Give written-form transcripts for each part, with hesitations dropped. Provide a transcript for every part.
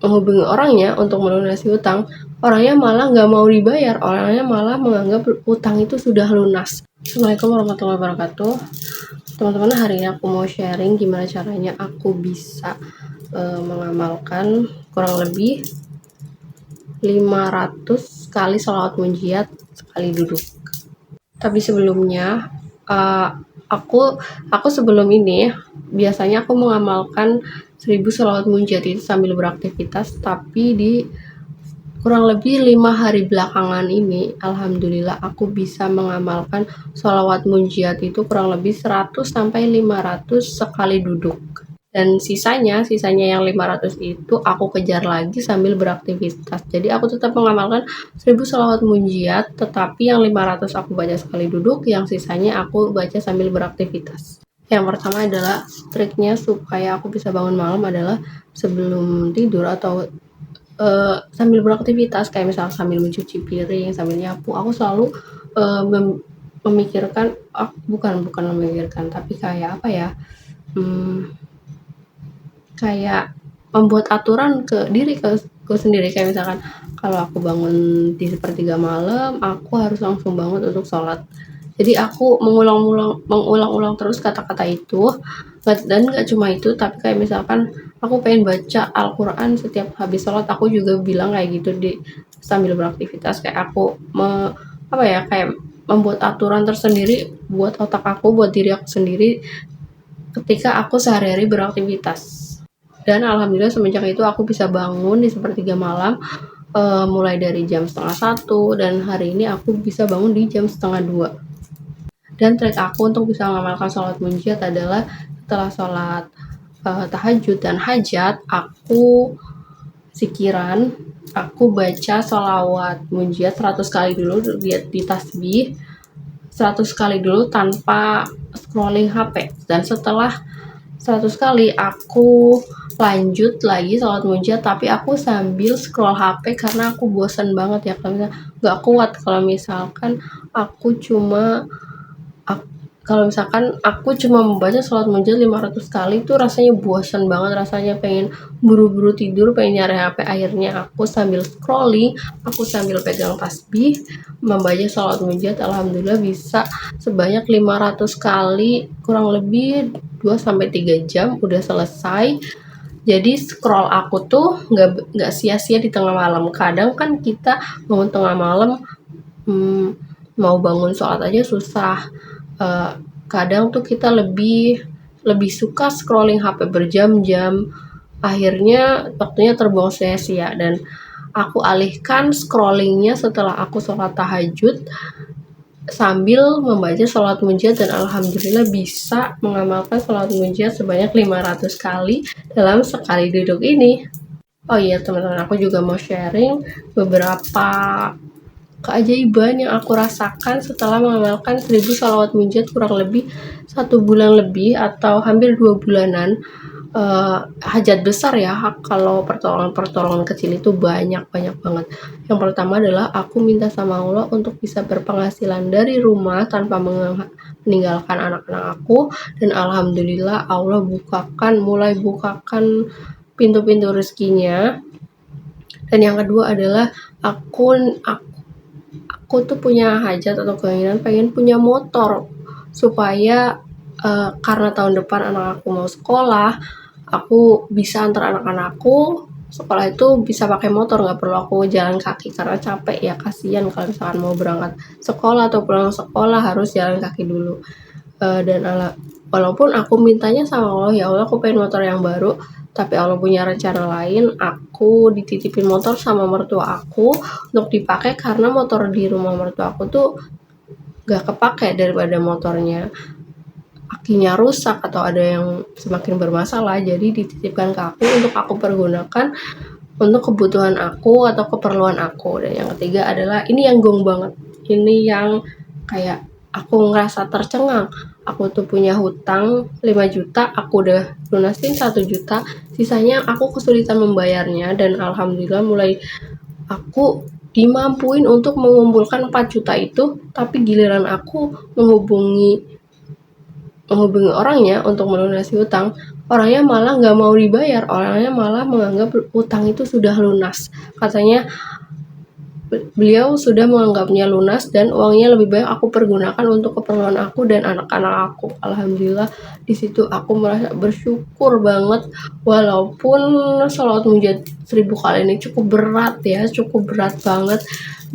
menghubungi orangnya untuk melunasi hutang, orangnya malah nggak mau dibayar, orangnya malah menganggap hutang itu sudah lunas. Assalamualaikum warahmatullahi wabarakatuh. Teman-teman, hari ini aku mau sharing gimana caranya aku bisa mengamalkan kurang lebih 500 kali sholawat munjiat sekali duduk. Tapi sebelumnya, aku sebelum ini biasanya aku mengamalkan 1000 sholawat munjiat itu sambil beraktivitas, tapi di kurang lebih 5 hari belakangan ini, alhamdulillah aku bisa mengamalkan sholawat munjiat itu kurang lebih 100 sampai 500 sekali duduk. Dan sisanya yang 500 itu aku kejar lagi sambil beraktivitas. Jadi aku tetap mengamalkan 1000 sholawat munjiat, tetapi yang 500 aku baca sekali duduk, yang sisanya aku baca sambil beraktivitas. Yang pertama adalah triknya supaya aku bisa bangun malam adalah sebelum tidur atau sambil beraktivitas, kayak misalnya sambil mencuci piring, sambil nyapu, aku selalu memikirkan, bukan memikirkan, tapi kayak apa ya, kayak membuat aturan ke diriku sendiri, kayak misalkan kalau aku bangun di sepertiga malam, aku harus langsung bangun untuk sholat. Jadi aku mengulang-ulang terus kata-kata itu, dan nggak cuma itu, tapi kayak misalkan aku pengen baca Al-Quran setiap habis sholat, aku juga bilang kayak gitu sambil beraktivitas, kayak aku kayak membuat aturan tersendiri buat otak aku, buat diri aku sendiri ketika aku sehari-hari beraktivitas. Dan alhamdulillah semenjak itu aku bisa bangun di sepertiga malam, mulai dari jam 1:30, dan hari ini aku bisa bangun di jam 1:30. Dan trik aku untuk bisa mengamalkan sholat munjiat adalah setelah sholat tahajud dan hajat, aku zikiran, aku baca sholawat munjiat 100 kali dulu di tasbih, 100 kali dulu tanpa scrolling HP, dan setelah 100 kali aku lanjut lagi sholat munjiat, tapi aku sambil scroll HP karena aku bosan banget ya, kalau misalnya nggak kuat kalau misalkan aku cuma membaca sholat munjiat 500 kali itu rasanya bosan banget, rasanya pengen buru-buru tidur, pengen nyari HP. Akhirnya aku sambil scrolling, aku sambil pegang tasbih, membaca sholat munjiat, alhamdulillah bisa sebanyak 500 kali, kurang lebih 2-3 jam udah selesai. Jadi scroll aku tuh nggak sia-sia di tengah malam. Kadang kan kita bangun tengah malam, mau bangun sholat aja susah. Kadang tuh kita lebih suka scrolling HP berjam-jam, akhirnya waktunya terbuang sia-sia. Dan aku alihkan scrollingnya setelah aku sholat tahajud sambil membaca sholat munjiat, dan alhamdulillah bisa mengamalkan sholat munjiat sebanyak 500 kali dalam sekali duduk ini. Oh iya teman-teman, aku juga mau sharing beberapa keajaiban yang aku rasakan setelah mengamalkan 1000 sholawat munjiat kurang lebih 1 bulan lebih atau hampir 2 bulanan. Hajat besar ya, kalau pertolongan kecil itu banyak banget. Yang pertama adalah aku minta sama Allah untuk bisa berpenghasilan dari rumah tanpa meninggalkan anak-anak aku, dan alhamdulillah Allah mulai bukakan pintu-pintu rezekinya. Dan yang kedua adalah aku tuh punya hajat atau keinginan pengen punya motor, supaya karena tahun depan anak aku mau sekolah, aku bisa antar anak-anakku sekolah itu bisa pakai motor, nggak perlu aku jalan kaki karena capek ya, kasihan kalau misalkan mau berangkat sekolah atau pulang sekolah harus jalan kaki dulu. Walaupun aku mintanya sama Allah, ya Allah aku pengen motor yang baru, tapi Allah punya rencana lain. Aku dititipin motor sama mertua aku untuk dipakai karena motor di rumah mertua aku tuh gak kepake, daripada motornya akinya rusak atau ada yang semakin bermasalah, jadi dititipkan ke aku untuk aku pergunakan untuk kebutuhan aku atau keperluan aku. Dan yang ketiga adalah ini yang gong banget, ini yang kayak aku ngerasa tercengang. Aku tuh punya hutang 5 juta, aku udah lunasin 1 juta, sisanya aku kesulitan membayarnya, dan alhamdulillah mulai aku dimampuin untuk mengumpulkan 4 juta itu, tapi giliran aku menghubungi orangnya untuk melunasi hutang, orangnya malah nggak mau dibayar, orangnya malah menganggap utang itu sudah lunas. Katanya beliau sudah menganggapnya lunas dan uangnya lebih baik aku pergunakan untuk keperluan aku dan anak-anak aku. Alhamdulillah di situ aku merasa bersyukur banget, walaupun sholawat munajat 1000 kali ini cukup berat ya, cukup berat banget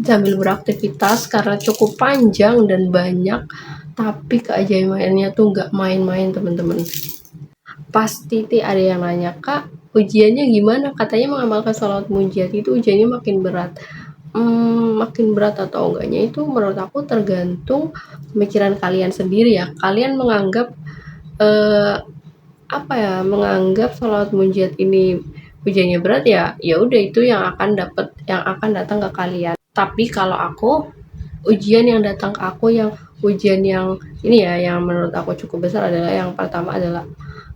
sambil beraktivitas karena cukup panjang dan banyak, tapi keajaibannya tuh nggak main-main teman-teman. Pasti ada yang nanya, Kak, ujiannya gimana? Katanya mengamalkan sholawat munajat itu ujiannya makin berat. Makin berat atau enggaknya itu menurut aku tergantung pemikiran kalian sendiri ya. Kalian menganggap eh, menganggap sholawat munajat ini ujiannya berat ya, ya udah itu yang akan datang ke kalian. Tapi kalau aku, ujian yang datang ke aku, yang ujian yang ini ya, yang menurut aku cukup besar adalah yang pertama adalah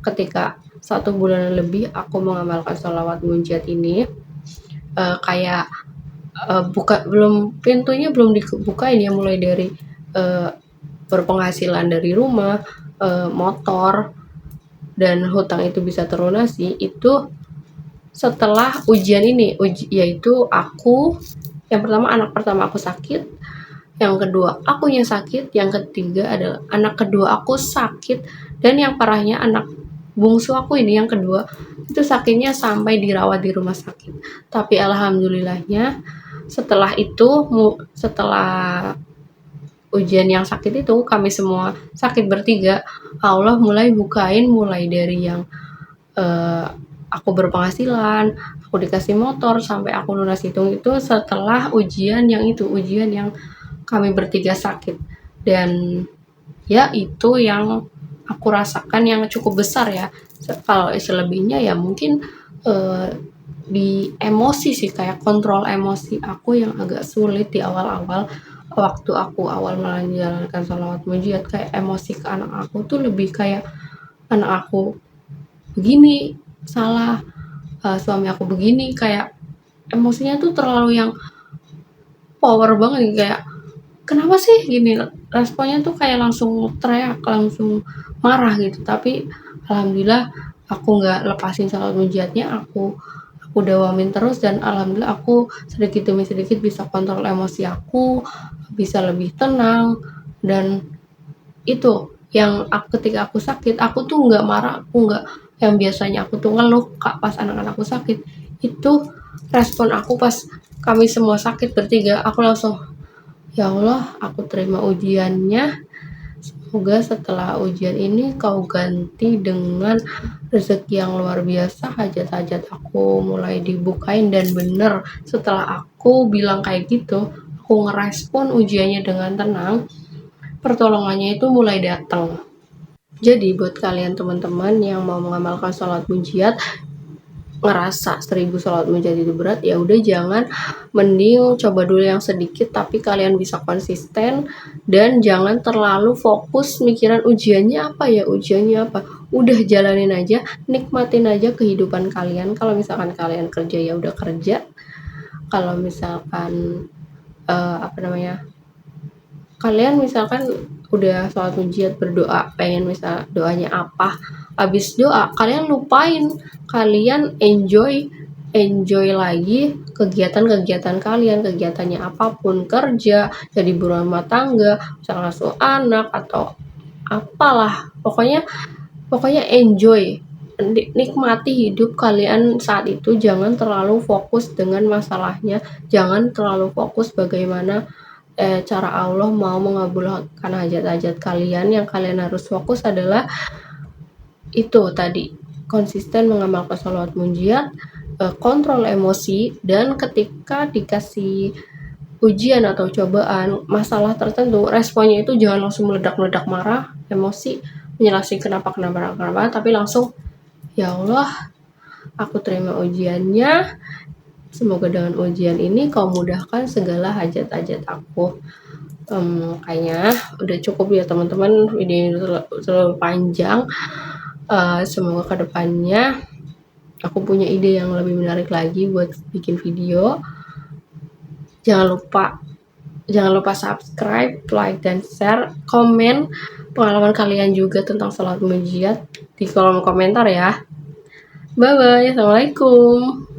ketika 1 bulan lebih aku mengamalkan sholawat munajat ini, kayak pintunya belum dibukain ya, mulai dari berpenghasilan dari rumah, motor, dan hutang itu bisa terlunasi itu setelah ujian ini, yaitu aku yang pertama, anak pertama aku sakit, yang kedua akunya sakit, yang ketiga adalah anak kedua aku sakit, dan yang parahnya anak bungsu aku ini yang kedua itu sakitnya sampai dirawat di rumah sakit. Tapi alhamdulillahnya setelah ujian yang sakit itu, kami semua sakit bertiga, Allah mulai dari yang eh, aku berpenghasilan, aku dikasih motor, sampai aku lunas hitung itu setelah ujian yang kami bertiga sakit. Dan ya itu yang aku rasakan yang cukup besar ya. Kalau selebihnya ya mungkin eh, di emosi sih, kayak kontrol emosi aku yang agak sulit di awal-awal, waktu aku awal menjalankan sholawat munajat. Kayak emosi ke anak aku tuh lebih kayak, anak aku begini salah, suami aku begini, kayak emosinya tuh terlalu yang power banget, kayak kenapa sih gini, responnya tuh kayak langsung teriak, langsung marah gitu. Tapi alhamdulillah aku nggak lepasin sholawat munajatnya, aku dawamin terus, dan alhamdulillah aku sedikit demi sedikit bisa kontrol emosi aku, bisa lebih tenang. Dan itu yang ketika aku sakit, aku tuh nggak marah, aku nggak, yang biasanya aku tuh ngeluh kak pas anak-anakku sakit, itu respon aku pas kami semua sakit bertiga, aku langsung, ya Allah, aku terima ujiannya. Semoga setelah ujian ini kau ganti dengan rezeki yang luar biasa, hajat-hajat aku mulai dibukain. Dan bener, setelah aku bilang kayak gitu, aku ngerespon ujiannya dengan tenang, pertolongannya itu mulai datang. Jadi buat kalian teman-teman yang mau mengamalkan sholat munajat, ngerasa 1000 sholat munajat itu berat, ya udah jangan, mending coba dulu yang sedikit tapi kalian bisa konsisten, dan jangan terlalu fokus mikiran ujiannya apa, udah jalanin aja, nikmatin aja kehidupan kalian. Kalau misalkan kalian kerja ya udah kerja, kalau misalkan kalian misalkan udah sholat munajat berdoa, pengen misal doanya apa, habis doa kalian lupain, kalian enjoy lagi kegiatan-kegiatan kalian, kegiatannya apapun, kerja, jadi ibu rumah tangga, misalnya ngasuh anak atau apalah, pokoknya enjoy, nikmati hidup kalian saat itu. Jangan terlalu fokus dengan masalahnya, jangan terlalu fokus bagaimana cara Allah mau mengabulkan hajat-hajat kalian. Yang kalian harus fokus adalah itu tadi, konsisten mengamalkan sholawat munajat, kontrol emosi, dan ketika dikasih ujian atau cobaan masalah tertentu, responnya itu jangan langsung meledak-meledak marah, emosi, menjelaskan kenapa, tapi langsung, ya Allah, aku terima ujiannya, semoga dengan ujian ini kau mudahkan segala hajat-hajat aku. Kayaknya udah cukup ya teman-teman, video ini terlalu panjang. Semoga kedepannya aku punya ide yang lebih menarik lagi buat bikin video. Jangan lupa Jangan lupa subscribe, like, dan share. Komen pengalaman kalian juga tentang sholat mujizat di kolom komentar ya. Bye-bye. Assalamualaikum.